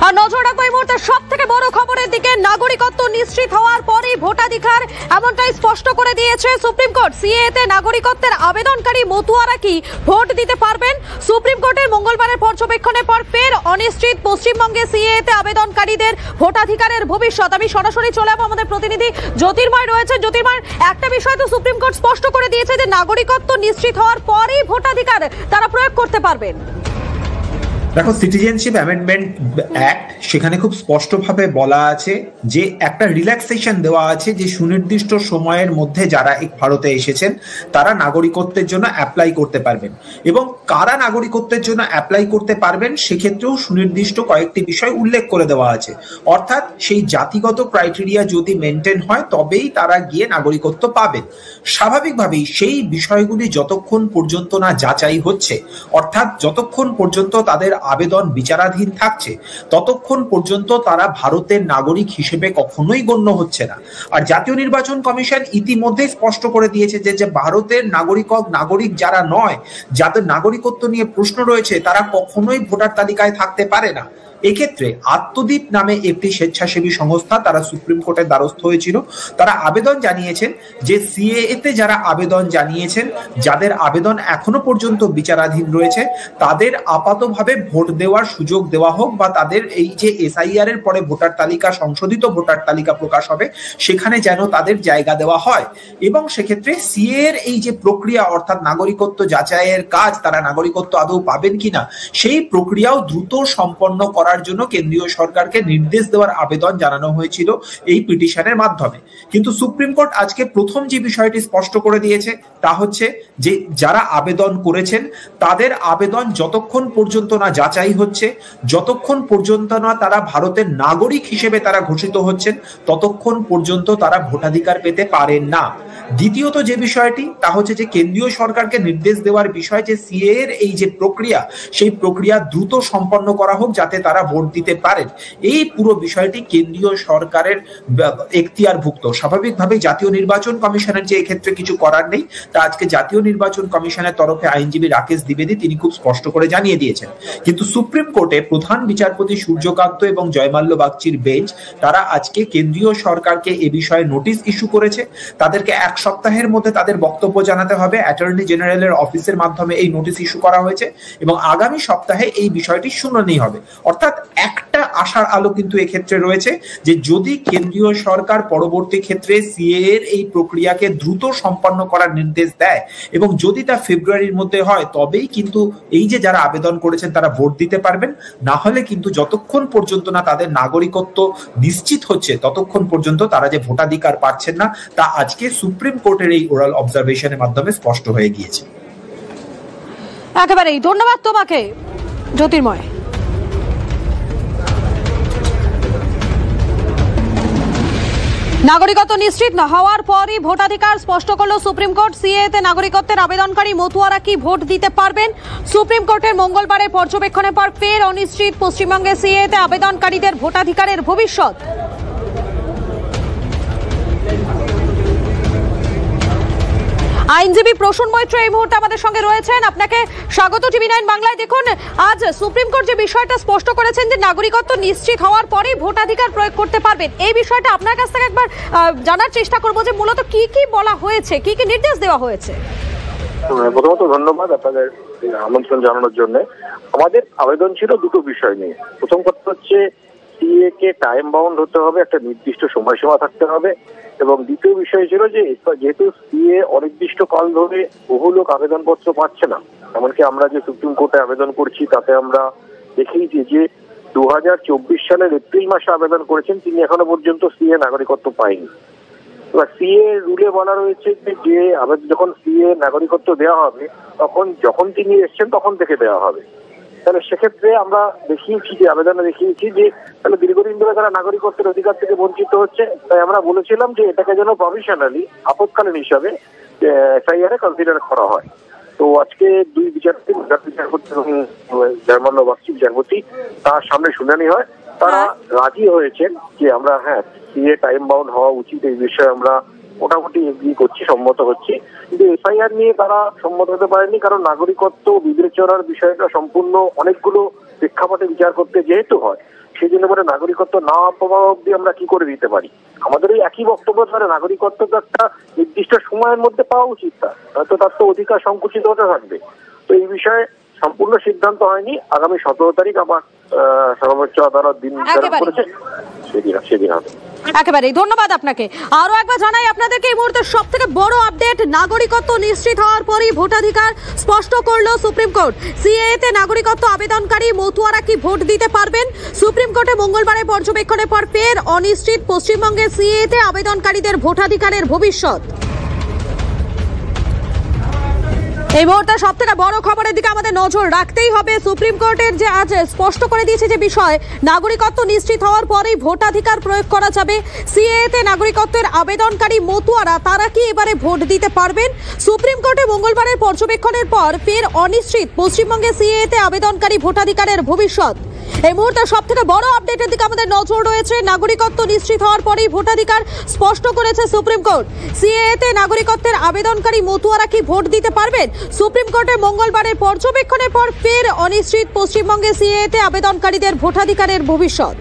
আর নজর রাখবো এই মুহূর্তে সব থেকে বড় খবরের দিকে। নাগরিকত্ব নিশ্চিত হওয়ার পরই ভোটাধিকার, এমনটাই স্পষ্ট করে দিয়েছে সুপ্রিম কোর্ট। সিএএতে নাগরিকত্বের আবেদনকারী মতুয়ারা কি ভোট দিতে পারবেন? সুপ্রিম কোর্টের মঙ্গলবারের পর্যবেক্ষণের পর ফের অনিশ্চিত পশ্চিমবঙ্গে সিএএতে আবেদনকারীদের ভোটাধিকারের ভবিষ্যৎ। আমি সরাসরি চলে যাবো, আমাদের প্রতিনিধি জ্যোতির্ময় রয়েছে। জ্যোতির্ময়, একটা বিষয় তো সুপ্রিম কোর্ট স্পষ্ট করে দিয়েছে যে নাগরিকত্ব নিশ্চিত হওয়ার পরই ভোটাধিকার তারা প্রয়োগ করতে পারবেন। দেখো, সিটিজেনশিপ অ্যামেন্ডমেন্ট অ্যাক্ট সেখানে খুব স্পষ্টভাবে বলা আছে যে একটা রিল্যাক্সেশন দেওয়া আছে যে সুনির্দিষ্ট সময়ের মধ্যে যারা ভারতে এসেছেন তারা নাগরিকত্বের জন্য অ্যাপ্লাই করতে পারবেন, এবং কারা নাগরিকত্বের জন্য অ্যাপ্লাই করতে পারবেন সেক্ষেত্রেও সুনির্দিষ্ট কয়েকটি বিষয় উল্লেখ করে দেওয়া আছে। অর্থাৎ সেই জাতিগত ক্রাইটেরিয়া যদি মেনটেন হয় তবেই তারা গিয়ে নাগরিকত্ব পাবেন। স্বাভাবিকভাবেই সেই বিষয়গুলি যতক্ষণ পর্যন্ত না যাচাই হচ্ছে, অর্থাৎ যতক্ষণ পর্যন্ত তাদের আবেদন বিচারাধীন থাকছে ততক্ষণ পর্যন্ত তারা ভারতের নাগরিক হিসেবে কখনোই গণ্য হচ্ছে না। আর জাতীয় নির্বাচন কমিশন ইতিমধ্যে স্পষ্ট করে দিয়েছে যে ভারতের নাগরিক যারা নয়, যাদের নাগরিকত্ব নিয়ে প্রশ্ন রয়েছে, তারা কখনোই ভোটার তালিকায় থাকতে পারে না। এক্ষেত্রে আত্মদ্বীপ নামে একটি স্বেচ্ছাসেবী সংস্থা তারা সুপ্রিম কোর্টের দ্বারস্থ হয়েছিল। তারা আবেদন জানিয়েছেন যে সিএএতে যারা আবেদন জানিয়েছেন, যাদের আবেদন এখনো পর্যন্ত বিচারাধীন রয়েছে, তাদের আপাতভাবে ভোট দেওয়ার সুযোগ দেওয়া হোক, বা তাদের এই যে এসআইআর এর পরে ভোটার তালিকা, সংশোধিত ভোটার তালিকা প্রকাশ হবে, সেখানে যেন তাদের জায়গা দেওয়া হয়। এবং সেক্ষেত্রে সিএ এর এই যে প্রক্রিয়া, অর্থাৎ নাগরিকত্ব যাচাইয়ের কাজ, তারা নাগরিকত্ব আদৌ পাবেন কিনা, সেই প্রক্রিয়াও দ্রুত সম্পন্ন করার জন্য কেন্দ্রীয় সরকারকে নির্দেশ দেওয়ার আবেদন জানানো হয়েছিল এই পিটিশনের মাধ্যমে। কিন্তু সুপ্রিম কোর্ট আজকে প্রথম যে বিষয়টি স্পষ্ট করে দিয়েছে তা হচ্ছে যে যারা আবেদন করেছেন তাদের আবেদন যতক্ষণ পর্যন্ত না যাচাই হচ্ছে, যতক্ষণ পর্যন্ত না তারা ভারতের নাগরিক হিসেবে তারা ঘোষিত হচ্ছেন, ততক্ষণ পর্যন্ত তারা ভোটাধিকার পেতে পারেন না। দ্বিতীয়ত যে বিষয়টি তা হচ্ছে যে কেন্দ্রীয় সরকারকে নির্দেশ দেওয়ার বিষয় যে সিএ এর এই যে প্রক্রিয়া, সেই প্রক্রিয়া দ্রুত সম্পন্ন করা হোক যাতে তারা ভোট দিতে পারেন। এই পুরো বিষয়টি কেন্দ্রীয় সরকারের এখতিয়ারভুক্ত। স্বাভাবিকভাবে জাতীয় নির্বাচন কমিশনের যে এক্ষেত্রে কিছু করার নেই, তা আজকে জাতীয় নির্বাচন কমিশনের তরফে আইনজীবী রাকেশ দ্বিবেদী তিনি খুব স্পষ্ট করে জানিয়ে দিয়েছেন। কিন্তু সুপ্রিম কোর্টে প্রধান বিচারপতি সূর্যকান্ত এবং জয়মাল্য বাগচির বেঞ্চ তারা আজকে কেন্দ্রীয় সরকারকে এ বিষয়ে নোটিশ ইস্যু করেছে। তাদেরকে 1 সপ্তাহের মধ্যে তাদের বক্তব্য জানাতে হবে। অ্যাটর্নি জেনারেলের অফিসের মাধ্যমে এই নোটিশ ইস্যু করা হয়েছে এবং আগামী সপ্তাহে এই বিষয়টি শুনানি হবে। অর্থাৎ একটা আশার আলো কিন্তু এক্ষেত্রে রয়েছে যে যদি কেন্দ্রীয় সরকার পরবর্তী ক্ষেত্রে সিএ এর এই প্রক্রিয়াকে দ্রুত সম্পন্ন করার নির্দেশ দেয় এবং যদি তা ফেব্রুয়ারির মধ্যে হয়, তবেই কিন্তু এই যে যারা আবেদন করেছেন তারা ভোট দিতে পারবেন। না হলে কিন্তু যতক্ষণ পর্যন্ত না তাদের নাগরিকত্ব নিশ্চিত হচ্ছে ততক্ষণ পর্যন্ত তারা যে ভোটাধিকার পাচ্ছেন না, তা আজকে সুপ্রিম কোর্টের এই ওরাল অবজারভেশনের মাধ্যমে স্পষ্ট হয়ে গিয়েছে। একেবারেই ধন্যবাদ তোমাকে জ্যোতির্ময়। নাগরিকত্ব নিশ্চিত না হওয়ার পরই ভোটাধিকার স্পষ্ট করল সুপ্রিম কোর্ট। সিএএতে নাগরিকত্বের আবেদনকারী মতুয়ারা কি ভোট দিতে পারবেন? সুপ্রিম কোর্টের মঙ্গলবারের পর্যবেক্ষণের পর ফের অনিশ্চিত পশ্চিমবঙ্গে সিএএতে আবেদনকারীদের ভোটাধিকারের ভবিষ্যৎ। আইনজীবী প্রসূন মৈত্র এই মুহূর্তে আমাদের সঙ্গে রয়েছেন। আপনাকে স্বাগত টিভি9 বাংলায়। দেখুন, আজ সুপ্রিম কোর্ট যে বিষয়টা স্পষ্ট করেছেন যে নাগরিকত্ব নিশ্চিত হওয়ার পরেই ভোটাধিকার প্রয়োগ করতে পারবেন, এই বিষয়টা আপনার কাছ থেকে একবার জানার চেষ্টা করবো যে মূলত কি কি বলা হয়েছে, কি কি নির্দেশ দেওয়া হয়েছে। প্রথমত ধন্যবাদ আপনাদের আমন্ত্রণ জানানোর জন্য। আমাদের আবেদন ছিল দুটো বিষয় নিয়ে। প্রথম কথা হচ্ছে সিএ কে টাইম বাউন্ড হতে হবে, একটা নির্দিষ্ট সময়সীমা থাকতে হবে, এবং দ্বিতীয় বিষয় ছিল যে যেহেতু সিএ অনির্দিষ্ট কাল ধরে বহু লোক আবেদনপত্র পাচ্ছে না, এমনকি আমরা যে সুপ্রিম কোর্টে আবেদন করছি তাতে আমরা দেখেইছি যে 2024 সালের এপ্রিল মাসে আবেদন করেছেন তিনি এখনো পর্যন্ত সিএ নাগরিকত্ব পায়নি। এবার সিএ রুলে বলা রয়েছে যে যখন সিএ নাগরিকত্ব দেওয়া হবে তখন যখন তিনি এসছেন তখন থেকে দেওয়া হবে। তাহলে সেক্ষেত্রে আমরা দেখিয়েছি যে আবেদনে দেখিয়েছি যে তাহলে দীর্ঘদিন ধরে তারা নাগরিকত্বের অধিকার থেকে বঞ্চিত হচ্ছে। তাই আমরা বলেছিলাম যে এটাকে যেন প্রভিশনালি আপৎকালীন হিসাবে এসআইআর এ কনসিডার করা হয়। তো আজকে দুই বিচারপতি এবং জয়মাল্য বাগচি বিচারপতি তার সামনে শুনানি হয়। তারা রাজি হয়েছেন যে আমরা সিএ টাইম বাউন্ড হওয়া উচিত, এই বিষয়ে আমরা মোটামুটি এগ্রি করছি, সম্মত হচ্ছি। কিন্তু এফআইআর নিয়ে তারা সম্মত হতে পারেনি, কারণ নাগরিকত্ব বিবেচনার বিষয়টা সম্পূর্ণ অনেকগুলো প্রেক্ষাপটে বিচার করতে যেহেতু হয়, সেদিন এবারে নাগরিকত্ব না পাওয়া অব্দি আমরা কি করে দিতে পারি? আমাদের এই একই বক্তব্য, তাহলে নাগরিকত্ব তো একটা নির্দিষ্ট সময়ের মধ্যে পাওয়া উচিত, হয়তো তার তো অধিকার সংকুচিত হতে থাকবে। তো এই বিষয়ে সম্পূর্ণ সিদ্ধান্ত হয়নি। আগামী 17 তারিখ আবার সর্বোচ্চ আদালত দিন নির্ধারণ করেছে, সেদিন হবে। একেবারেই ধন্যবাদ আপনাকে। আরো একবার জানাই আপনাদেরকে এই মুহূর্তে সব থেকে বড় আপডেট, নাগরিকত্ব নিশ্চিত হওয়ার পরই ভোটাধিকার স্পষ্ট করলো সুপ্রিম কোর্ট। সিএএতে নাগরিকত্ব আবেদনকারী মতুয়ারা কি ভোট দিতে পারবেন? সুপ্রিম কোর্টে মঙ্গলবারে পর্যবেক্ষণের পর ফের অনিশ্চিত পশ্চিমবঙ্গের সিএএতে আবেদনকারীদের ভোটাধিকারের ভবিষ্যৎ। এই মুহূর্তে সব থেকে বড় খবরের দিকে আমাদের নজর রাখতেই হবে। সুপ্রিম কোর্টের যে আজ স্পষ্ট করে দিয়েছে যে বিষয়, নাগরিকত্ব নিশ্চিত হওয়ার পরেই ভোটাধিকার প্রয়োগ করা যাবে। সিএএতে নাগরিকত্বের আবেদনকারী মতুয়ারা তারা কি এবারে ভোট দিতে পারবেন? সুপ্রিম কোর্টে মঙ্গলবারের পর্যবেক্ষণের পর ফের অনিশ্চিত পশ্চিমবঙ্গে সিএএতে আবেদনকারী ভোটাধিকারের ভবিষ্যৎ। এই মুহূর্তে সব থেকে বড় আপডেটের দিকে আমাদের নজর রয়েছে। নাগরিকত্ব নিশ্চিত হওয়ার পরেই ভোটাধিকার স্পষ্ট করেছে সুপ্রিম কোর্ট। সিএএতে নাগরিকত্বের আবেদনকারী মতুয়ারা কি ভোট দিতে পারবেন? সুপ্রিম কোর্টের মঙ্গলবারের পর্যবেক্ষণের পর ফের অনিশ্চিত পশ্চিমবঙ্গে সিএএতে আবেদনকারীদের ভোটাধিকারের ভবিষ্যৎ।